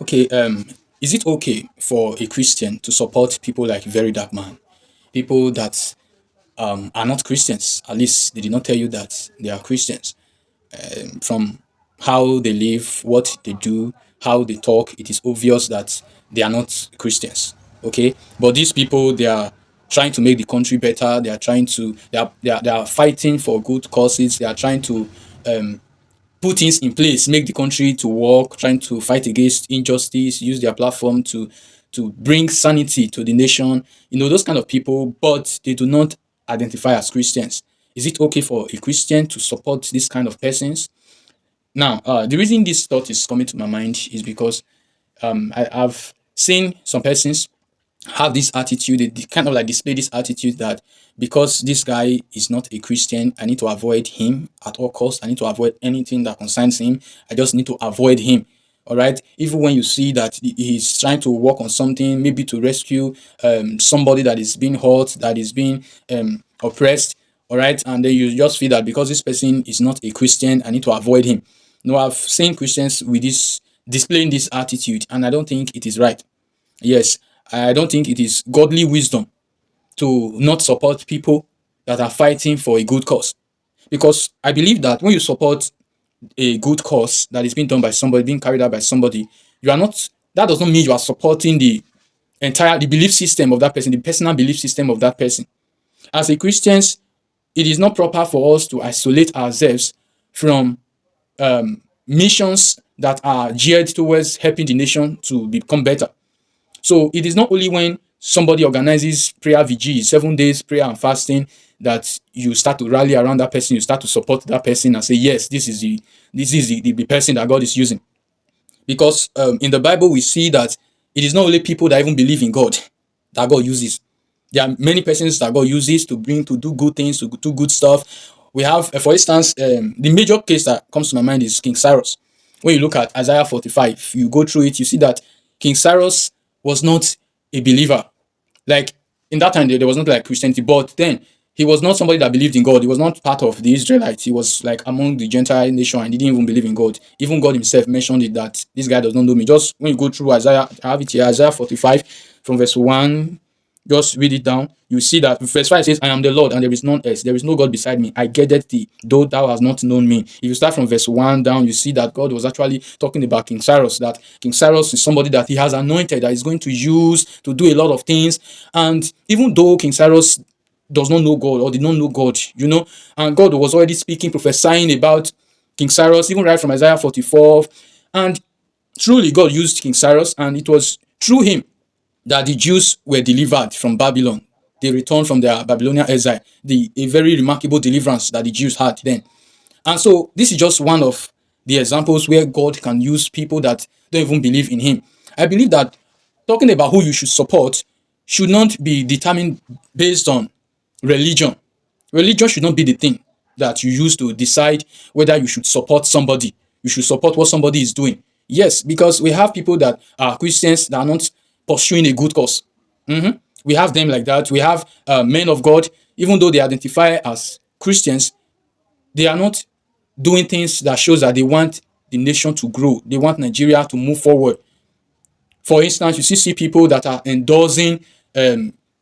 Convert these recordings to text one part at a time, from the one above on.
Okay, is it okay for a Christian to support people like Very Dark Man? People that are not Christians, at least they did not tell you that they are Christians. From how they live, what they do, how they talk, it is obvious that they are not Christians. Okay, but these people, they are trying to make the country better. They are trying to, they are fighting for good causes. They are trying to put things in place, make the country to work, trying to fight against injustice, use their platform to bring sanity to the nation. Those kind of people, but they do not identify as Christians. Is it okay for a Christian to support this kind of persons? Now, the reason this thought is coming to my mind is because I've seen some persons have this attitude, they kind of like display this attitude that because this guy is not a Christian, I need to avoid him at all costs. I need to avoid anything that concerns him. I just need to avoid him. All right. Even when you see that he's trying to work on something, maybe to rescue somebody that is being hurt, that is being oppressed. All right. And then you just feel that because this person is not a Christian, I need to avoid him. No, I've seen Christians with this displaying this attitude, and I don't think it is right. Yes, I don't think it is godly wisdom to not support people that are fighting for a good cause. Because I believe that when you support a good cause that is being done by somebody, being carried out by somebody, you are not, that does not mean you are supporting the belief system of that person, the personal belief system of that person. As a Christians, it is not proper for us to isolate ourselves from missions that are geared towards helping the nation to become better. So it is not only when somebody organizes prayer vigils, 7 days prayer and fasting, that you start to rally around that person, you start to support that person and say, yes, this is the person that God is using. Because in the Bible we see that it is not only people that even believe in God that God uses. There are many persons that God uses to do good things, to do good stuff. We have, for instance, the major case that comes to my mind is King Cyrus. When you look at Isaiah 45, you go through it, you see that King Cyrus was not a believer. Like in that time, there was not like Christianity, but then he was not somebody that believed in God. He was not part of the Israelites. He was like among the Gentile nation and he didn't even believe in God. Even God himself mentioned it that this guy does not know me. Just when you go through Isaiah, I have it here, Isaiah 45 from verse 1. Just read it down. You see that verse 5 says, I am the Lord and there is none else. There is no God beside me. I gathered thee, though thou hast not known me. If you start from verse 1 down, you see that God was actually talking about King Cyrus, that King Cyrus is somebody that he has anointed, that he's going to use to do a lot of things. And even though King Cyrus does not know God or did not know God, and God was already speaking, prophesying about King Cyrus, even right from Isaiah 44. And truly, God used King Cyrus, and it was through him that the Jews were delivered from Babylon. They returned from their Babylonian exile. A very remarkable deliverance that the Jews had then. And so this is just one of the examples where God can use people that don't even believe in him. I believe that talking about who you should support should not be determined based on religion. Religion should not be the thing that you use to decide whether you should support somebody. You should support what somebody is doing. Yes, because we have people that are Christians that are not pursuing a good cause. We have them like that. We have men of God, even though they identify as Christians, they are not doing things that shows that they want the nation to grow. They want Nigeria to move forward. For instance, you see people that are endorsing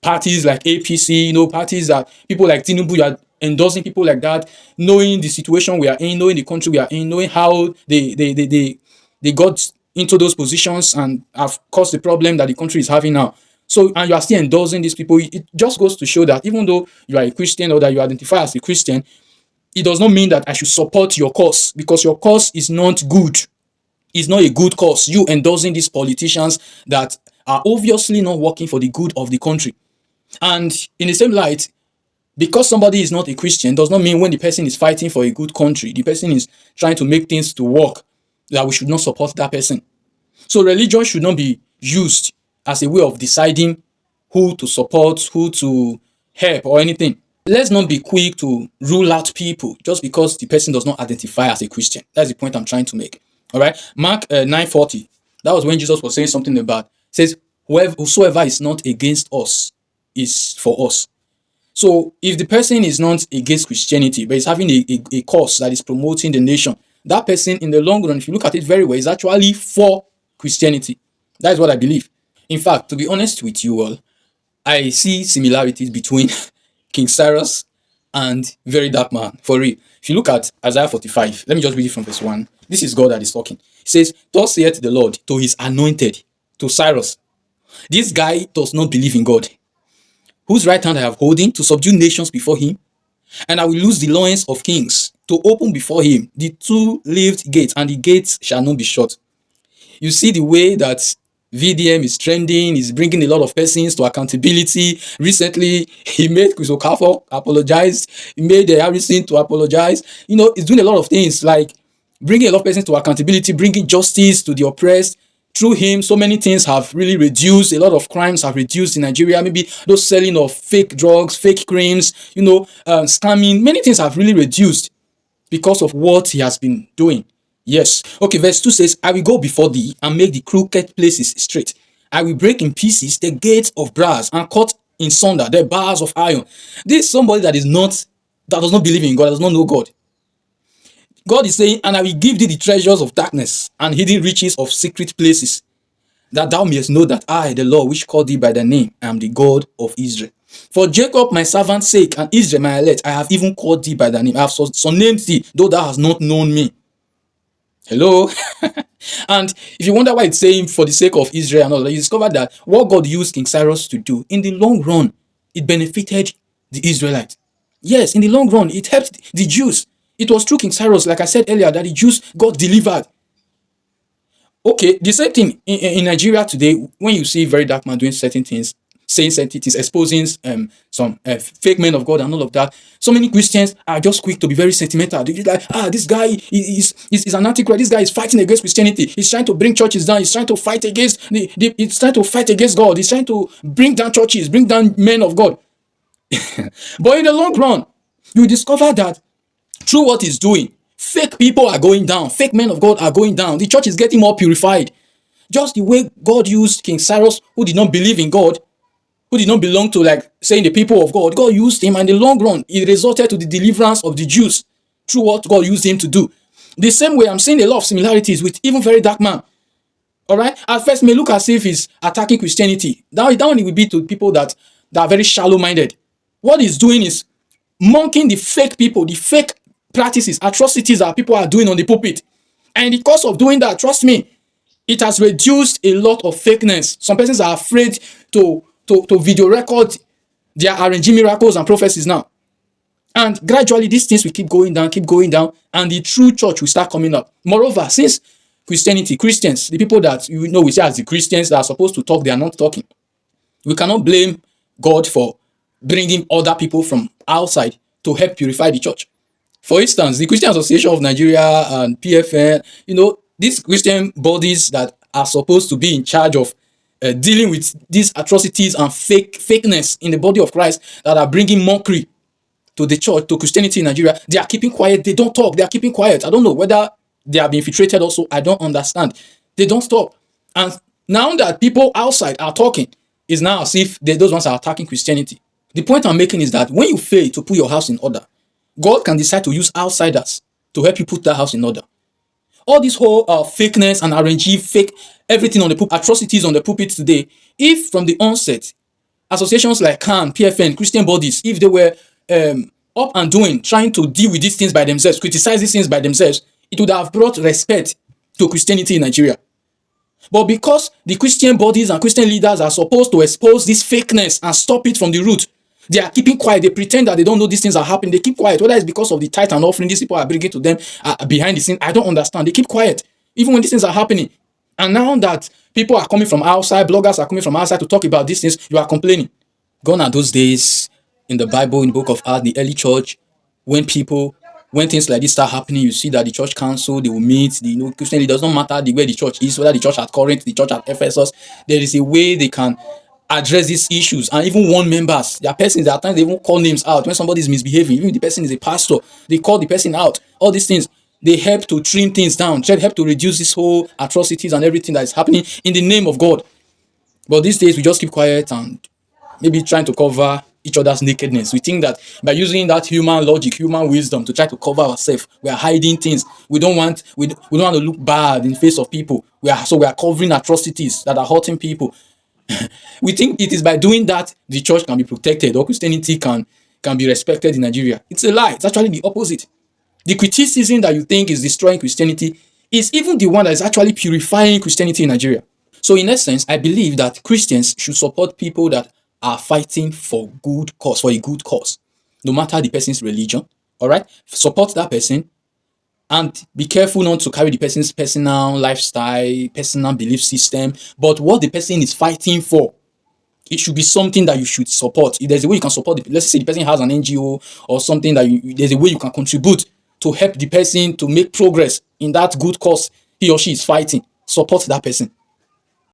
parties like APC, parties that people like Tinubu are endorsing people like that, knowing the situation we are in, knowing the country we are in, knowing how they got into those positions and have caused the problem that the country is having now. So, and you are still endorsing these people. It just goes to show that even though you are a Christian or that you identify as a Christian, it does not mean that I should support your cause because your cause is not good. It's not a good cause. You endorsing these politicians that are obviously not working for the good of the country. And in the same light, because somebody is not a Christian does not mean when the person is fighting for a good country, the person is trying to make things to work, that we should not support that person. So religion should not be used as a way of deciding who to support, who to help or anything. Let's not be quick to rule out people just because the person does not identify as a Christian. That's the point I'm trying to make. All right. Mark 9:40. That was when Jesus was saying something about, says, whosoever is not against us is for us. So if the person is not against Christianity, but is having a cause that is promoting the nation, that person in the long run, if you look at it very well, is actually for Christianity. That is what I believe. In fact, to be honest with you all, I see similarities between King Cyrus and very dark man. For real. If you look at Isaiah 45, let me just read it from verse 1. This is God that is talking. He says, "Thus saith the Lord to his anointed, to Cyrus." This guy does not believe in God. "Whose right hand I have holding to subdue nations before him, and I will loose the loins of kings, to open before him the two-leaved gates, and the gates shall not be shut." You see the way that VDM is trending, is bringing a lot of persons to accountability. Recently, he made Chris Okafor apologize. He made Harrison to apologize. He's doing a lot of things like bringing a lot of persons to accountability, bringing justice to the oppressed. Through him, so many things have really reduced. A lot of crimes have reduced in Nigeria. Maybe those selling of fake drugs, fake creams, scamming. Many things have really reduced because of what he has been doing. Yes. Okay, verse 2 says, "I will go before thee and make the crooked places straight. I will break in pieces the gates of brass and cut in sunder the bars of iron." This is somebody that does not believe in God, does not know God. God is saying, "And I will give thee the treasures of darkness and hidden riches of secret places, that thou mayest know that I, the Lord, which called thee by thy name, am the God of Israel. For Jacob my servant's sake, and Israel my elect, I have even called thee by thy name. I have surnamed thee, though thou hast not known me." Hello? And if you wonder why it's saying for the sake of Israel and all that, you discover that what God used King Cyrus to do, in the long run, it benefited the Israelites. Yes, in the long run, it helped the Jews. It was through King Cyrus, like I said earlier, that the Jews got delivered. Okay, the same thing in Nigeria today, when you see very dark man doing certain things, saying certain things, exposing some fake men of God and all of that, so many Christians are just quick to be very sentimental. They're like, this guy is an antichrist. This guy is fighting against Christianity. He's trying to bring churches down. He's trying to fight against he's trying to fight against God. He's trying to bring down churches, bring down men of God. But in the long run, you discover that through what he's doing, fake people are going down. Fake men of God are going down. The church is getting more purified. Just the way God used King Cyrus, who did not believe in God, who did not belong to, like, saying the people of God. God used him, and in the long run, it resulted to the deliverance of the Jews through what God used him to do. The same way, I'm seeing a lot of similarities with even very dark man. All right? At first, it may look as if he's attacking Christianity. That one, it will be to people that are very shallow-minded. What he's doing is mocking the fake people, the fake practices, atrocities that people are doing on the pulpit. And in the course of doing that, trust me, it has reduced a lot of fakeness. Some persons are afraid to video record their RNG miracles and prophecies now. And gradually, these things will keep going down, and the true church will start coming up. Moreover, since Christians, the people that we say as the Christians that are supposed to talk, they are not talking. We cannot blame God for bringing other people from outside to help purify the church. For instance, the Christian Association of Nigeria and PFN, these Christian bodies that are supposed to be in charge of dealing with these atrocities and fakeness in the body of Christ that are bringing mockery to the church, to Christianity in Nigeria, they are keeping quiet. They don't talk. They are keeping quiet. I don't know whether they have been infiltrated also. I don't understand. They don't talk. And now that people outside are talking, it's now as if those ones are attacking Christianity. The point I'm making is that when you fail to put your house in order, God can decide to use outsiders to help you put that house in order. All this whole fakeness and RNG, fake everything on the pulpit, atrocities on the pulpit today, if from the onset, associations like CAN, PFN, Christian bodies, if they were up and doing, trying to deal with these things by themselves, criticize these things by themselves, it would have brought respect to Christianity in Nigeria. But because the Christian bodies and Christian leaders are supposed to expose this fakeness and stop it from the root, they are keeping quiet. They pretend that they don't know these things are happening. They keep quiet. Whether it's because of the tithe and offering these people are bringing to them behind the scene, I don't understand. They keep quiet, even when these things are happening. And now that people are coming from outside, bloggers are coming from outside to talk about these things, you are complaining. Gone are those days in the Bible, in the book of Acts, the early church, when things like this start happening, you see that the church council, they will meet, Christian, it does not matter the way the church is, whether the church at Corinth, the church at Ephesus, there is a way they can address these issues and even warn members. There are persons that at times they even call names out when somebody is misbehaving. Even if the person is a pastor, they call the person out. All these things, they help to trim things down, help to reduce this whole atrocities and everything that is happening in the name of God. But these days, we just keep quiet and maybe trying to cover each other's nakedness. We think that by using that human logic, human wisdom to try to cover ourselves, we are hiding things. We don't want to look bad in the face of people. We are covering atrocities that are hurting people. We think it is by doing that the church can be protected or Christianity can be respected in Nigeria. It's a lie. It's actually the opposite. The criticism that you think is destroying Christianity is even the one that is actually purifying Christianity in Nigeria. So in essence, I believe that Christians should support people that are fighting for a good cause, no matter the person's religion. All right, support that person and be careful not to carry the person's personal lifestyle, personal belief system, but what the person is fighting for. It should be something that you should support. If there's a way you can support let's say the person has an NGO or something that there's a way you can contribute to help the person to make progress in that good cause he or she is fighting. Support that person.